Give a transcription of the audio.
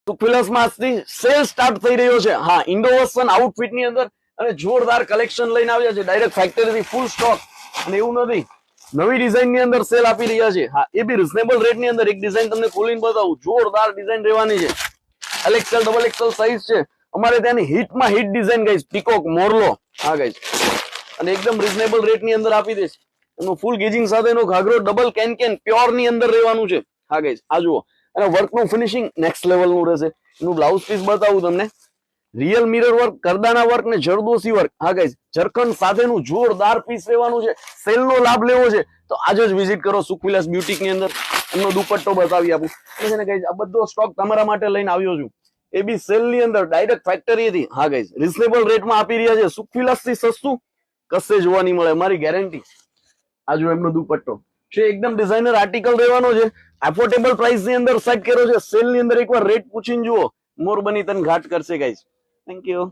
સુખવિલાસ માં આજથી cell start થઈ રહ્યો છે. હા, ઇન્ડો વર્સન આઉટફિટ ની અંદર અને જોરદાર કલેક્શન લઈને આવ્યા છે, ડાયરેક્ટ ફેક્ટરી થી ફૂલ સ્ટોક. અને એવું નથી, નવી ડિઝાઇન ની અંદર સેલ આપી રહ્યા છે. હા, એ બી રિઝનેબલ રેટ ની અંદર. એક ડિઝાઇન તમને ખોલીને બતાવું, જોરદાર ડિઝાઇન રહેવાની છે. એલએક્સએલ ડબલ એક્સએલ સાઈઝ છે. અમારે ત્યાંની હિટમાં હિટ ડિઝાઇન ગાઈસ, પીકોક મોરલો. હા ગાઈસ, અને એકદમ રિઝનેબલ રેટ ની અંદર આપી દેશે. એનું ફૂલ ગેજિંગ સાથેનો ઘાઘરો ડબલ કેન પ્યોર ની અંદર રહેવાનું છે. હા ગાઈસ, આ જુઓ. અને વર્કનું ફિનિશિંગ નેક્સ્ટ લેવલ નું રહેશે. એનું બ્લાઉઝ પીસ બતાવું તમને, રિયલ મિરર વર્ક, કરદાના વર્ક ને જરદોસી વર્ક. હા ગાઈસ, જરકન સાથેનું જોરદાર પીસ રહેવાનું છે. સેલ નો લાભ લેવો છે તો આજે જ વિઝિટ કરો સુખવિલાસ બ્યુટીક ની અંદર. એમનો દુપટ્ટો બતાવી આપું છે ને ગાઈસ. આ બધો સ્ટોક તમારા માટે લઈને આવ્યો છું, એ બી સેલ ની અંદર, ડાયરેક્ટ ફેક્ટરી થી. હા ગાઈસ, રિઝનેબલ રેટમાં આપી રહ્યા છે. સુખવિલાસ થી સસ્તું કશે જોવા નહીં મળે, મારી ગેરંટી. આ જો એમનો દુપટ્ટો છે, એકદમ ડિઝાઇનર આર્ટિકલ રહેવાનો છે. એફોર્ડેબલ પ્રાઇસ ની અંદર સેટ કર્યો છે. સેલ ની અંદર એકવાર રેટ પૂછીને જુઓ, મોર બની તને ઘાટ કરશે ગાઈસ. Thank you.